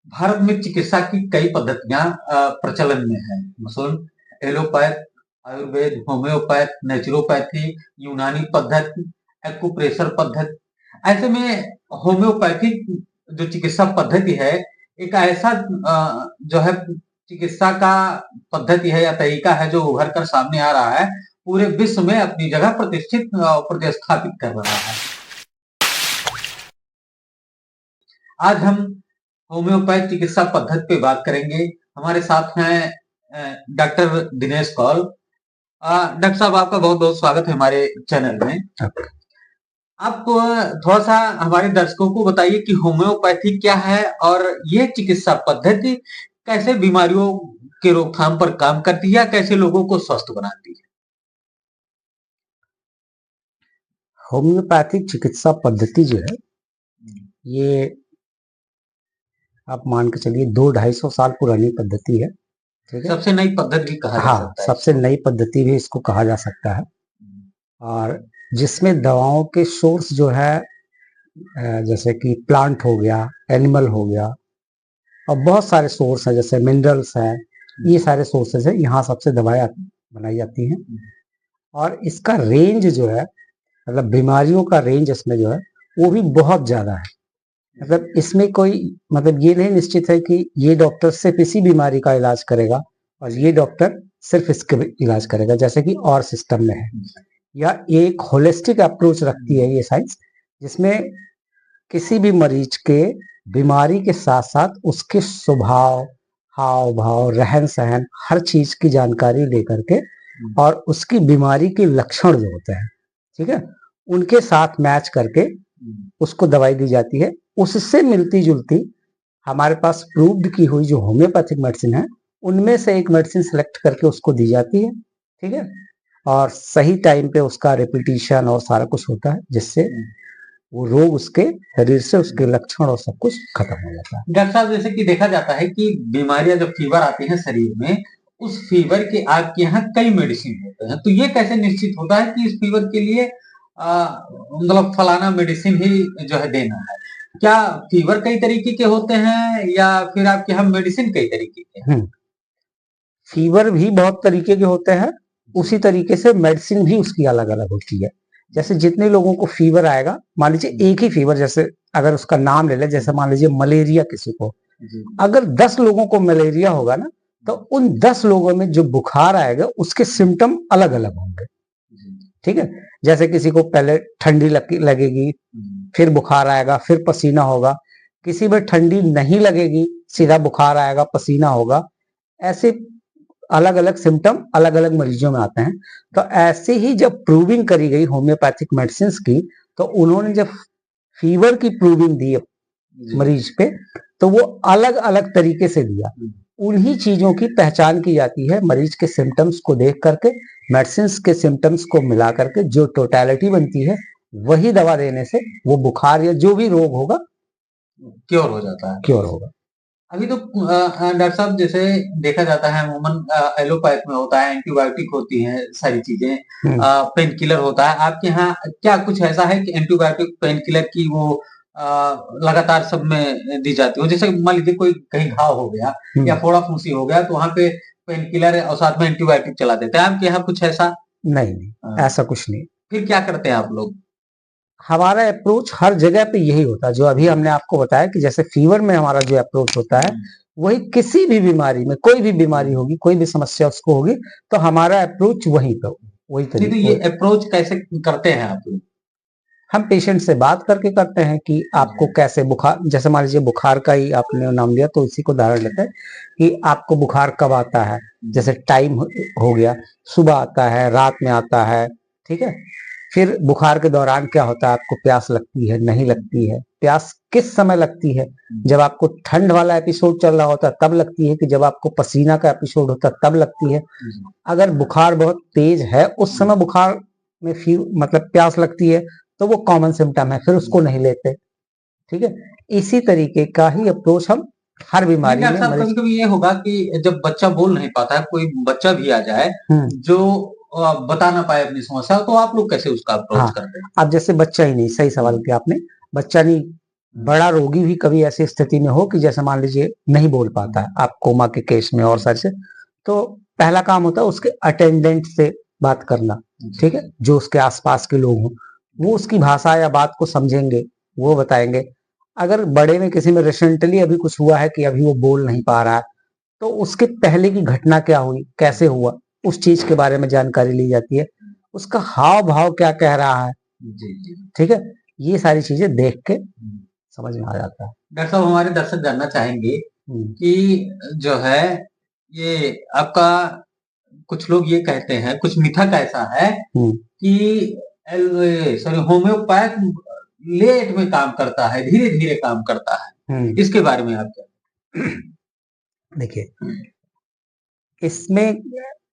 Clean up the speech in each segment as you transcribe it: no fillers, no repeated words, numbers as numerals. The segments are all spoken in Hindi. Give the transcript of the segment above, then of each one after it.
भारत में चिकित्सा की कई पद्धतियां प्रचलन में है। मसलन एलोपैथ, आयुर्वेद, होम्योपैथ, नेचुरोपैथी, यूनानी पद्धति, एक्यूप्रेशर पद्धति। ऐसे में होम्योपैथिक जो चिकित्सा पद्धति है, एक ऐसा जो है चिकित्सा का पद्धति है या तरीका है जो उभर कर सामने आ रहा है, पूरे विश्व में अपनी जगह प्रतिष्ठित प्रतिस्थापित कर रहा है। आज हम होम्योपैथ चिकित्सा पद्धति पे बात करेंगे। हमारे साथ हैं डॉक्टर दिनेश कौल। डॉक्टर साहब, आपका बहुत बहुत स्वागत है हमारे चैनल में। आप थोड़ा सा हमारे दर्शकों को बताइए कि होम्योपैथी क्या है और ये चिकित्सा पद्धति कैसे बीमारियों के रोकथाम पर काम करती है या कैसे लोगों को स्वस्थ बनाती है। होम्योपैथिक चिकित्सा पद्धति जो है ये आप मान के चलिए 200-250 साल पुरानी पद्धति है। ठीक है, सबसे नई पद्धति भी कहा जा सकता है। सबसे नई पद्धति भी इसको कहा जा सकता है। और जिसमें दवाओं के सोर्स जो है जैसे कि प्लांट हो गया, एनिमल हो गया, और बहुत सारे सोर्स हैं जैसे मिनरल्स हैं, ये सारे सोर्सेज है, यहाँ सबसे दवाएं बनाई जाती हैं। और इसका रेंज जो है, मतलब बीमारियों का रेंज इसमें जो है वो भी बहुत ज्यादा है। मतलब इसमें कोई मतलब ये नहीं निश्चित है कि ये डॉक्टर सिर्फ इसी बीमारी का इलाज करेगा और ये डॉक्टर सिर्फ इसके इलाज करेगा, जैसे कि और सिस्टम में है। या एक होलिस्टिक अप्रोच रखती है ये साइंस, जिसमें किसी भी मरीज के बीमारी के साथ साथ उसके स्वभाव, हाव भाव, रहन सहन, हर चीज की जानकारी लेकर के और उसकी बीमारी के लक्षण जो होते हैं, ठीक है, उनके साथ मैच करके उसको दवाई दी जाती है। उससे मिलती जुलती हमारे पास प्रूव्ड की हुई जो होम्योपैथिक मेडिसिन है, उनमें से एक मेडिसिन सेलेक्ट करके उसको दी जाती है। ठीक है, और सही टाइम पे उसका रिपीटिशन और सारा कुछ होता है, जिससे वो रोग उसके शरीर से, उसके लक्षण और सब कुछ खत्म हो जाता है। डॉक्टर साहब, जैसे कि देखा जाता है कि बीमारियां जब फीवर आती है शरीर में, उस फीवर के आपके यहाँ कई मेडिसिन होते हैं, तो ये कैसे निश्चित होता है कि इस फीवर के लिए मतलब फलाना मेडिसिन ही जो है देना है? क्या फीवर कई तरीके के होते हैं या फिर आपके यहाँ मेडिसिन कई तरीके के हैं? फीवर भी बहुत तरीके के होते हैं, उसी तरीके से मेडिसिन भी उसकी अलग अलग होती है। जैसे जितने लोगों को फीवर आएगा, मान लीजिए एक ही फीवर, जैसे अगर उसका नाम ले ले, जैसे मान लीजिए मलेरिया किसी को, अगर 10 लोगों को मलेरिया होगा ना, तो उन 10 लोगों में जो बुखार आएगा उसके सिम्टम अलग अलग होंगे। ठीक है, जैसे किसी को पहले ठंडी लगेगी, फिर बुखार आएगा, फिर पसीना होगा, किसी में ठंडी नहीं लगेगी, सीधा बुखार आएगा, पसीना होगा। ऐसे अलग अलग सिम्टम अलग अलग मरीजों में आते हैं। तो ऐसे ही जब प्रूविंग करी गई होम्योपैथिक मेडिसिन की, तो उन्होंने जब फीवर की प्रूविंग दी मरीज पे, तो वो अलग अलग तरीके से दिया। उन्हीं चीजों की पहचान की जाती है मरीज के सिम्टम्स को देख करके, मेडिसिन के सिम्टम्स को मिला करके जो टोटलिटी बनती है, वही दवा देने से वो बुखार या जो भी रोग होगा क्योर हो जाता है, क्योर होगा। अभी तो डॉक्टर साहब, जैसे देखा जाता है अमूमन एलोपैथ में होता है, एंटीबायोटिक होती है सारी चीजें, पेन किलर होता है। आपके यहाँ क्या कुछ ऐसा है कि एंटीबायोटिक पेन किलर की वो लगातार सब में दी जाती हो? जैसे मान लीजिए कोई कहीं घाव हो गया या फोड़ा फूंसी हो गया, तो वहां पे पेन किलर और साथ में एंटीबायोटिक चला देते हैं। आपके यहाँ कुछ ऐसा? नहीं, ऐसा कुछ नहीं। फिर क्या करते हैं आप लोग? हमारा अप्रोच हर जगह पे यही होता है, जो अभी हमने आपको बताया कि जैसे फीवर में हमारा जो अप्रोच होता है, वही किसी भी बीमारी में, कोई भी बीमारी होगी, कोई भी समस्या उसको होगी, तो हमारा अप्रोच वहीं पे वही तरीका। तो ये अप्रोच कैसे करते हैं आप लोग? हम पेशेंट से बात करके करते हैं कि आपको कैसे बुखार, जैसे मान लीजिए बुखार का ही आपने नाम लिया, तो इसी को उदाहरण लेते हैं कि आपको बुखार कब आता है। जैसे टाइम हो गया, सुबह आता है, रात में आता है, ठीक है। फिर बुखार के दौरान क्या होता है, आपको प्यास लगती है, नहीं लगती है, प्यास किस समय लगती है, जब आपको ठंड वाला एपिसोड चल रहा होता है तब लगती है, कि जब आपको पसीना का एपिसोड होता है तब लगती है। अगर बुखार बहुत तेज है, उस समय बुखार में मतलब प्यास लगती है, तो वो कॉमन सिम्टम है, फिर उसको नहीं लेते। ठीक है, इसी तरीके का ही अप्रोच हम हर बीमारी में। कभी कभी ये होगा कि जब बच्चा बोल नहीं पाता है, कोई बच्चा भी आ जाए जो बता ना पाए अपनी समस्या, तो आप लोग कैसे उसका अप्रोच करते हैं? अब जैसे बच्चा ही नहीं, सही सवाल किया आपने, बच्चा नहीं बड़ा रोगी भी कभी ऐसी स्थिति में हो कि जैसे मान लीजिए नहीं बोल पाता है, आप कोमा के केस में और सारे से, तो पहला काम होता है उसके अटेंडेंट से बात करना, ठीक है, जो उसके आसपास के लोग हों, वो उसकी भाषा या बात को समझेंगे, वो बताएंगे। अगर बड़े में किसी में रिसेंटली अभी कुछ हुआ है कि अभी वो बोल नहीं पा रहा है, तो उसके पहले की घटना क्या हुई, कैसे हुआ, उस चीज के बारे में जानकारी ली जाती है, उसका हाव भाव क्या कह रहा है, ठीक है, ये सारी चीजें देख के समझ में आ जाता है। डॉक्टर साहब, हमारे दर्शक जानना चाहेंगे हम्म, कि जो है ये आपका, कुछ लोग ये कहते हैं, कुछ मिथक ऐसा है हम्म, कि सॉरी, होम्योपैथ लेट में काम करता है, धीरे धीरे काम करता है, इसके बारे में आप क्या? देखिए, इसमें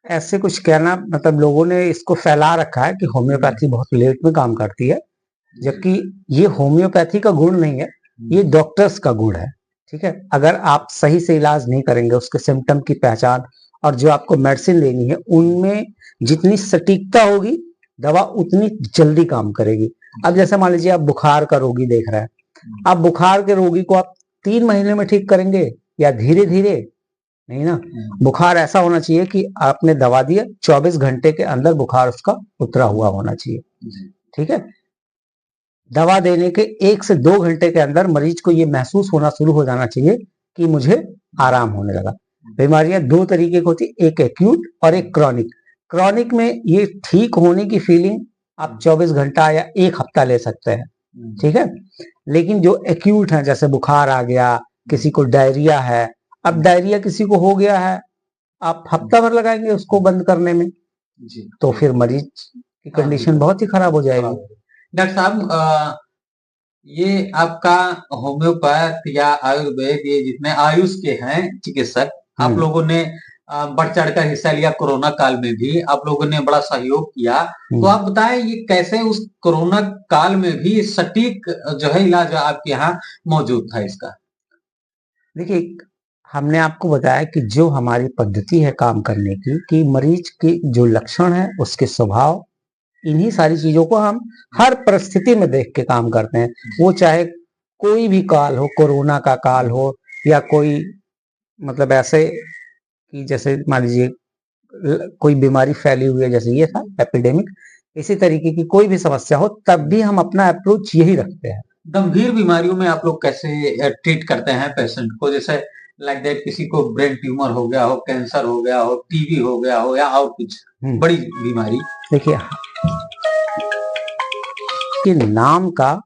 ऐसे कुछ कहना, मतलब लोगों ने इसको फैला रखा है कि होम्योपैथी बहुत लेट में काम करती है, जबकि ये होम्योपैथी का गुण नहीं है, ये डॉक्टर्स का गुण है, ठीक है। अगर आप सही से इलाज नहीं करेंगे, उसके सिम्टम की पहचान और जो आपको मेडिसिन लेनी है उनमें जितनी सटीकता होगी, दवा उतनी जल्दी काम करेगी। अब जैसे मान लीजिए आप बुखार का रोगी देख रहे हैं, आप बुखार के रोगी को आप 3 महीने में ठीक करेंगे या धीरे धीरे? नहीं ना। बुखार ऐसा होना चाहिए कि आपने दवा दिया, 24 घंटे के अंदर बुखार उसका उतरा हुआ होना चाहिए, ठीक है। दवा देने के 1 से 2 घंटे के अंदर मरीज को ये महसूस होना शुरू हो जाना चाहिए कि मुझे आराम होने लगा। बीमारियां दो तरीके की होती है, एक एक्यूट और एक क्रॉनिक। क्रॉनिक में ये ठीक होने की फीलिंग आप 24 घंटा या 1 हफ्ता ले सकते हैं, ठीक है। लेकिन जो एक्यूट है, जैसे बुखार आ गया, किसी को डायरिया है, अब डायरिया किसी को हो गया है, आप हफ्ता भर लगाएंगे उसको बंद करने में, तो फिर मरीज की कंडीशन बहुत ही खराब हो जाएगी। डॉक्टर साहब, ये आपका होम्योपैथ या आयुर्वेद, ये जितने आयुष के हैं चिकित्सक, आप लोगों ने बढ़ चढ़ कर हिस्सा लिया। कोरोना काल में भी आप लोगों ने बड़ा सहयोग किया, तो आप बताएं ये कैसे उस कोरोना काल में भी सटीक जो है इलाज आपके यहाँ मौजूद था इसका? देखिए, हमने आपको बताया कि जो हमारी पद्धति है काम करने की, कि मरीज के जो लक्षण है, उसके स्वभाव, इन्हीं सारी चीजों को हम हर परिस्थिति में देख के काम करते हैं। वो चाहे कोई भी काल हो, कोरोना का काल हो या कोई, मतलब ऐसे कि जैसे मान लीजिए कोई बीमारी फैली हुई है, जैसे ये था एपिडेमिक, इसी तरीके की कोई भी समस्या हो, तब भी हम अपना अप्रोच यही रखते हैं। गंभीर बीमारियों में आप लोग कैसे ट्रीट करते हैं पेशेंट को? जैसे लाइक दैट, किसी को ब्रेन ट्यूमर हो गया हो, कैंसर हो गया हो, टीबी हो गया हो, या और कुछ बड़ी बीमारी। देखिए कि नाम का,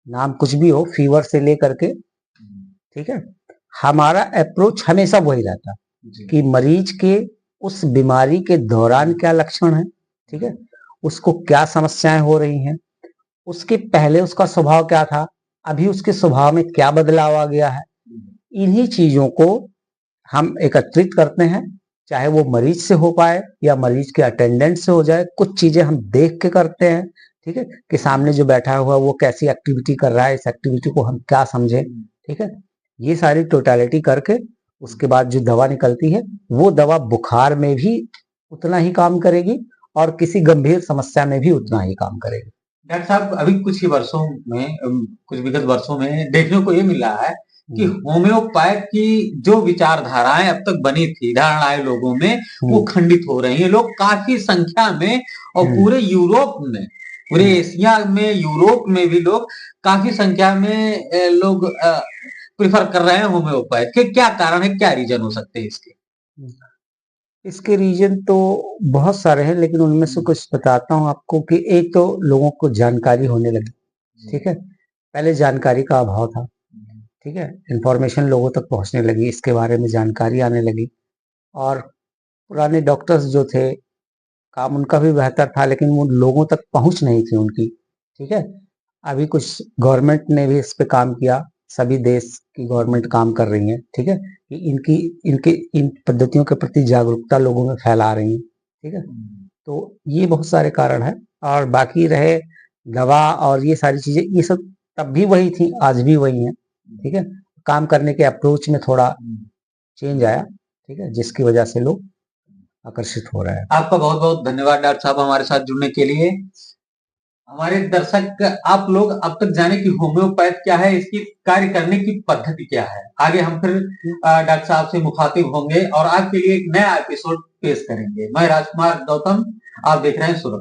नाम कुछ भी हो, फीवर से लेकर के, ठीक है, हमारा अप्रोच हमेशा वही रहता है कि मरीज के उस बीमारी के दौरान क्या लक्षण है, ठीक है, उसको क्या समस्याएं हो रही हैं, उसके पहले उसका स्वभाव क्या था, अभी उसके स्वभाव में क्या बदलाव आ गया है, इन्हीं चीजों को हम एकत्रित करते हैं। चाहे वो मरीज से हो पाए या मरीज के अटेंडेंट से हो जाए, कुछ चीजें हम देख के करते हैं, ठीक है, कि सामने जो बैठा हुआ वो कैसी एक्टिविटी कर रहा है, इस एक्टिविटी को हम क्या समझे, ठीक है। ये सारी टोटलिटी करके उसके बाद जो दवा निकलती है, वो दवा बुखार में भी उतना ही काम करेगी और किसी गंभीर समस्या में भी उतना ही काम करेगी। डॉक्टर साहब, अभी कुछ ही वर्षों में, कुछ विगत वर्षों में देखने को ये मिल रहा है कि होम्योपैथ की जो विचारधाराएं अब तक बनी थी, धारणाएं लोगों में, वो खंडित हो रही हैं। लोग काफी संख्या में, और पूरे यूरोप में, पूरे एशिया में, यूरोप में भी लोग काफी संख्या में लोग प्रिफर कर रहे हैं होम्योपैथ के। क्या कारण है, क्या रीजन हो सकते हैं इसके? इसके रीजन तो बहुत सारे हैं, लेकिन उनमें से कुछ बताता हूँ आपको। कि एक तो लोगों को जानकारी होने लगी, ठीक है, पहले जानकारी का अभाव था, ठीक है, इंफॉर्मेशन लोगों तक पहुंचने लगी, इसके बारे में जानकारी आने लगी, और पुराने डॉक्टर्स जो थे, काम उनका भी बेहतर था, लेकिन वो लोगों तक पहुंच नहीं थी उनकी, ठीक है। अभी कुछ गवर्नमेंट ने भी इस पे काम किया, सभी देश की गवर्नमेंट काम कर रही है, ठीक है, कि इनकी इनके इन पद्धतियों के प्रति जागरूकता लोगों में फैला रही है, ठीक है। तो ये बहुत सारे कारण है। और बाकी रहे दवा और ये सारी चीजें, ये सब तब भी वही थी, आज भी वही है, ठीक है। काम करने के अप्रोच में थोड़ा चेंज आया, ठीक है, जिसकी वजह से लोग आकर्षित हो रहे हैं। आपका बहुत बहुत धन्यवाद डॉक्टर साहब हमारे साथ जुड़ने के लिए। हमारे दर्शक आप लोग अब तक जाने कि होम्योपैथ क्या है, इसकी कार्य करने की पद्धति क्या है। आगे हम फिर डॉक्टर साहब से मुखातिब होंगे और आपके लिए एक नया एपिसोड पेश करेंगे। मैं राजकुमार गौतम, आप देख रहे हैं सुरत।